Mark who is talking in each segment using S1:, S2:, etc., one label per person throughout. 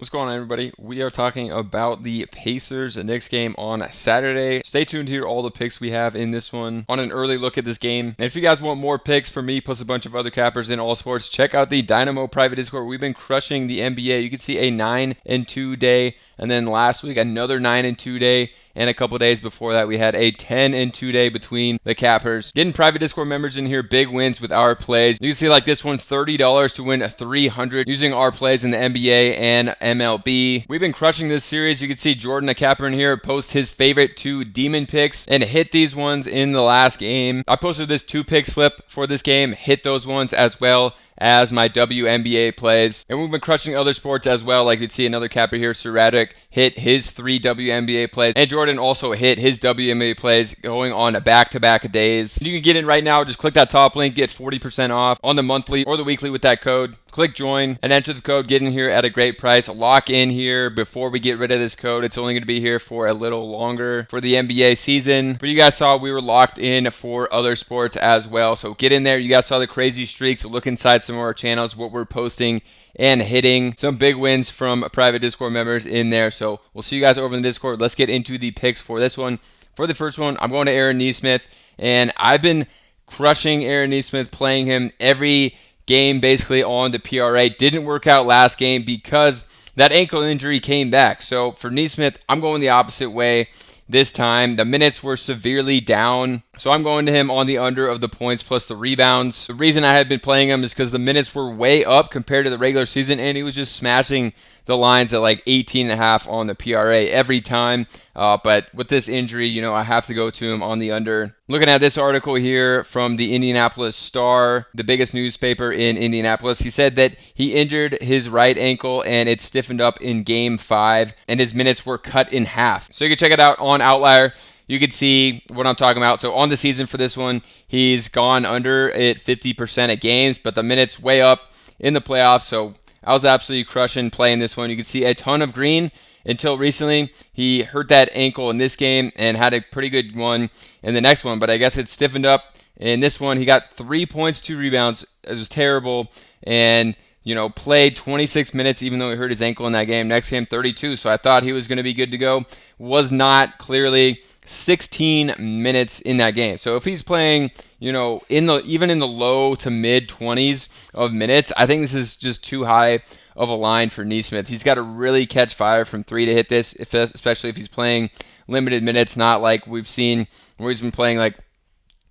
S1: What's going on, everybody? We are talking about the Pacers Knicks game on Saturday. Stay tuned to hear all the picks we have in this one on an early look at this game. And if you guys want more picks from me plus a bunch of other cappers in all sports, check out the Dynamo private Discord. We've been crushing the NBA. You can see a 9-2 day, and then last week another 9-2 day. And a couple days before that, we had a 10-2 day between the cappers. Getting private Discord members in here, big wins with our plays. You can see like this one, $30 to win $300 using our plays in the NBA and MLB. We've been crushing this series. You can see Jordan, a capper in here, post his favorite 2 demon picks and hit these ones in the last game. I posted this 2-pick slip for this game, hit those ones as well as my WNBA plays. And we've been crushing other sports as well. Like you'd see another capper here, Sir Radrick, hit his 3 WNBA plays. And Jordan also hit his WNBA plays going on back-to-back days. You can get in right now. Just click that top link, get 40% off on the monthly or the weekly with that code. Click join and enter the code. Get in here at a great price. Lock in here before we get rid of this code. It's only going to be here for a little longer for the NBA season. But you guys saw we were locked in for other sports as well. So get in there. You guys saw the crazy streaks. Look inside some of our channels, what we're posting and hitting. Some big wins from private Discord members in there. So we'll see you guys over in the Discord. Let's get into the picks for this one. For the first one, I'm going to Aaron Nesmith. And I've been crushing Aaron Nesmith, playing him every game basically on the PRA. Didn't work out last game because that ankle injury came back. So for Nesmith, I'm going the opposite way this time. The minutes were severely down, so I'm going to him on the under of the points plus the rebounds. The reason I had been playing him is because the minutes were way up compared to the regular season, and he was just smashing the lines at like 18.5 on the PRA every time. But with this injury, I have to go to him on the under. Looking at this article here from the Indianapolis Star, the biggest newspaper in Indianapolis, he said that he injured his right ankle and it stiffened up in Game 5, and his minutes were cut in half. So you can check it out on Outlier. You can see what I'm talking about. So on the season for this one, he's gone under at 50% at games, but the minutes way up in the playoffs. So I was absolutely crushing playing this one. You can see a ton of green until recently. He hurt that ankle in this game and had a pretty good one in the next one, but I guess it stiffened up. In this one, he got 3 points, 2 rebounds. It was terrible, and played 26 minutes even though he hurt his ankle in that game. Next game, 32, so I thought he was going to be good to go. Was not, clearly. 16 minutes in that game. So if he's playing, even in the low to mid 20s of minutes, I think this is just too high of a line for Nesmith. He's got to really catch fire from 3 to hit this, especially if he's playing limited minutes, not like we've seen where he's been playing like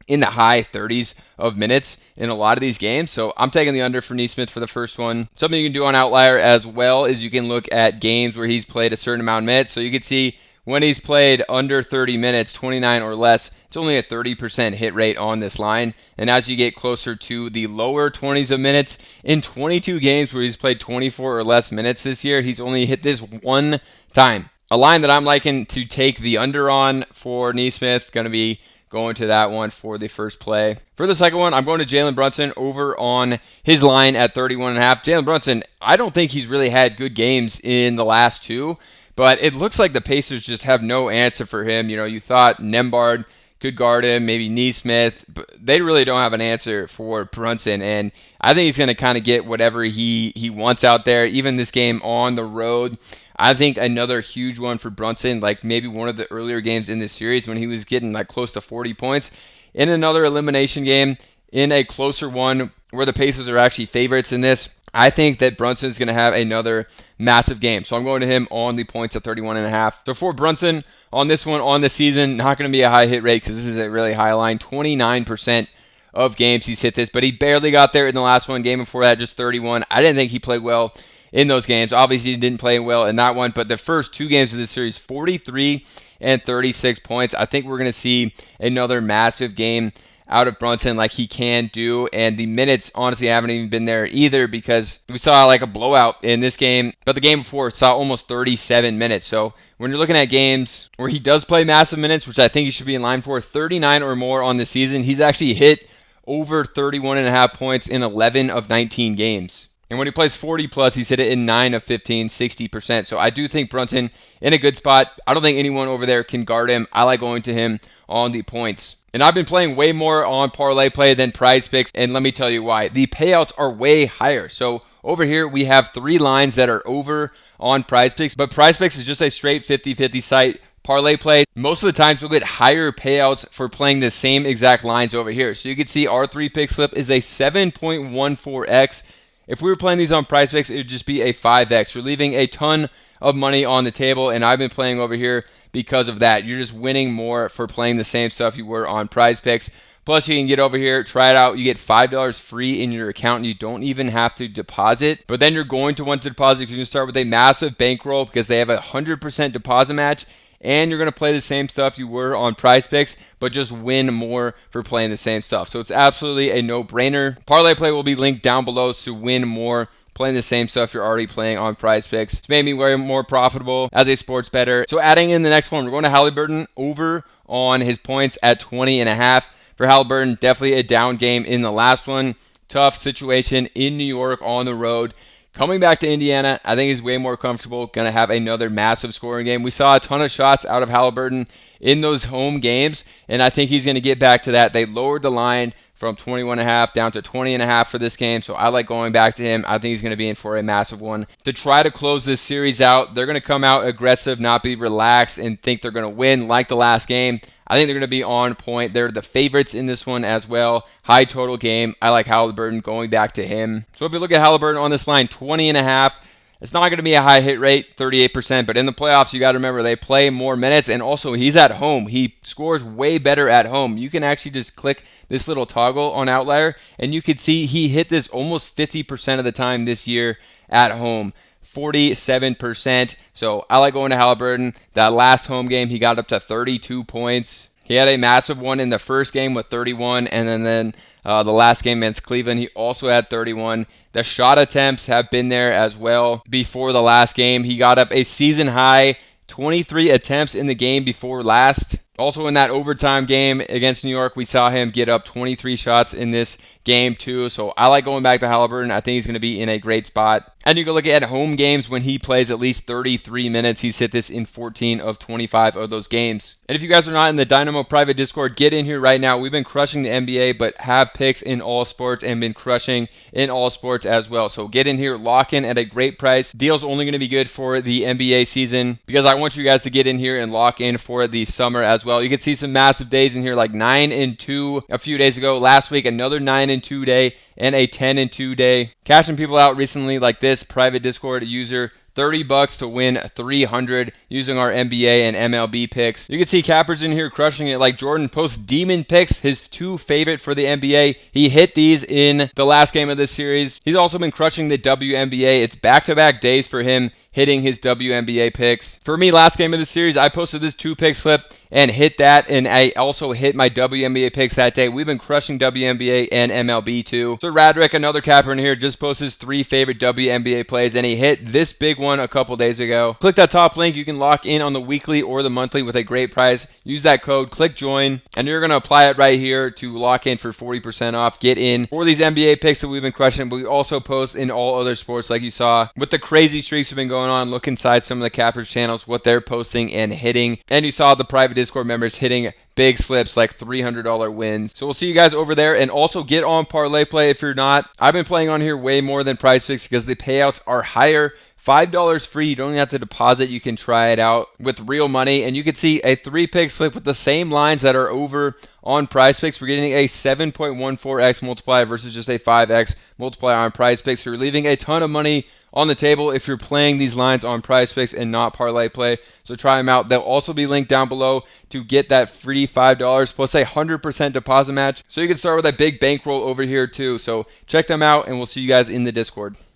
S1: in the high 30s of minutes in a lot of these games. So I'm taking the under for Nesmith for the first one. Something you can do on Outlier as well is you can look at games where he's played a certain amount of minutes. So you can see when he's played under 30 minutes, 29 or less, it's only a 30% hit rate on this line. And as you get closer to the lower 20s of minutes, in 22 games where he's played 24 or less minutes this year, he's only hit this one time. A line that I'm liking to take the under on for Nesmith, going to be going to that one for the first play. For the second one, I'm going to Jalen Brunson over on his line at 31.5. Jalen Brunson, I don't think he's really had good games in the last 2. But it looks like the Pacers just have no answer for him. You thought Nembhard could guard him, maybe Nesmith, but they really don't have an answer for Brunson. And I think he's going to kind of get whatever he wants out there. Even this game on the road, I think another huge one for Brunson, like maybe one of the earlier games in this series when he was getting like close to 40 points. In another elimination game, in a closer one where the Pacers are actually favorites in this, I think that Brunson's going to have another massive game. So I'm going to him on the points at 31.5. So for Brunson on this one on the season, not going to be a high hit rate because this is a really high line. 29% of games he's hit this, but he barely got there in the last one. Game before that, just 31. I didn't think he played well in those games. Obviously, he didn't play well in that one, but the first 2 games of this series, 43 and 36 points. I think we're going to see another massive game out of Brunson like he can do, and the minutes honestly haven't even been there either because we saw like a blowout in this game, but the game before saw almost 37 minutes. So when you're looking at games where he does play massive minutes, which I think he should be in line for, 39 or more on the season, he's actually hit over 31.5 points in 11 of 19 games. And when he plays 40 plus, he's hit it in 9 of 15, 60%. So I do think Brunson in a good spot. I don't think anyone over there can guard him. I like going to him on the points. And I've been playing way more on parlay play than prize picks, and let me tell you why. The payouts are way higher. So over here, we have 3 lines that are over on PrizePicks, but PrizePicks is just a straight 50-50 site. Parlay play, most of the times we'll get higher payouts for playing the same exact lines over here. So you can see our 3-pick slip is a 7.14x. If we were playing these on PrizePicks, it would just be a 5x. You're leaving a ton of money on the table, and I've been playing over here because of that. You're just winning more for playing the same stuff you were on PrizePicks. Plus, you can get over here, try it out. You get $5 free in your account, and you don't even have to deposit. But then you're going to want to deposit because you can start with a massive bankroll because they have a 100% deposit match. And you're going to play the same stuff you were on PrizePicks, but just win more for playing the same stuff. So it's absolutely a no-brainer. Parlay play will be linked down below to win more playing the same stuff you're already playing on PrizePicks. It's made me way more profitable as a sports bettor. So adding in the next one, we're going to Haliburton over on his points at 20.5. For Haliburton, definitely a down game in the last one. Tough situation in New York on the road. Coming back to Indiana, I think he's way more comfortable. Going to have another massive scoring game. We saw a ton of shots out of Haliburton in those home games, and I think he's going to get back to that. They lowered the line from 21.5 down to 20.5 for this game, so I like going back to him. I think he's going to be in for a massive one. To try to close this series out, they're going to come out aggressive, not be relaxed, and think they're going to win like the last game. I think they're going to be on point. They're the favorites in this one as well. High total game. I like Haliburton going back to him. So if you look at Haliburton on this line, 20.5. It's not going to be a high hit rate, 38%, but in the playoffs, you got to remember they play more minutes, and also he's at home. He scores way better at home. You can actually just click this little toggle on Outlier, and you can see he hit this almost 50% of the time this year at home. 47%. So I like going to Haliburton. That last home game, he got up to 32 points. He had a massive one in the first game with 31, and then the last game against Cleveland, he also had 31. The shot attempts have been there as well. Before the last game, he got up a season high 23 attempts in the game before last. Also in that overtime game against New York, we saw him get up 23 shots in this game too. So I like going back to Haliburton. I think he's going to be in a great spot. And you can look at home games when he plays at least 33 minutes. He's hit this in 14 of 25 of those games. And if you guys are not in the Dynamo private Discord, get in here right now. We've been crushing the NBA, but have picks in all sports and been crushing in all sports as well. So get in here, lock in at a great price. Deal's only going to be good for the NBA season because I want you guys to get in here and lock in for the summer as well. You can see some massive days in here like 9-2 a few days ago. Last week, another 9-2 day and a 10-2 day. Cashing people out recently like this private Discord user, $30 to win 300 using our NBA and MLB picks. You can see cappers in here crushing it like Jordan posts demon picks, his two favorite for the NBA. He hit these in the last game of this series. He's also been crushing the WNBA. It's back-to-back days for him hitting his WNBA picks. For me, last game of the series, I posted this 2-pick slip and hit that, and I also hit my WNBA picks that day. We've been crushing WNBA and MLB too. So Radrick, another capper in here, just posted his 3 favorite WNBA plays, and he hit this big one a couple days ago. Click that top link. You can lock in on the weekly or the monthly with a great price. Use that code, click join, and you're going to apply it right here to lock in for 40% off. Get in for these NBA picks that we've been crushing, but we also post in all other sports like you saw. With the crazy streaks we've been going on, look inside some of the cappers channels, what they're posting and hitting. And you saw the private Discord members hitting big slips like $300 wins. So we'll see you guys over there, and also get on Parlay Play if you're not. I've been playing on here way more than PrizePicks because the payouts are higher. $5 free. You don't even have to deposit. You can try it out with real money, and you can see a 3-pick slip with the same lines that are over on PrizePicks. We're getting a 7.14x multiplier versus just a 5x multiplier on PrizePicks. So you're leaving a ton of money on the table if you're playing these lines on PrizePicks and not Parlay Play. So try them out. They'll also be linked down below to get that free $5 plus a 100% deposit match. So you can start with a big bankroll over here too. So check them out, and we'll see you guys in the Discord.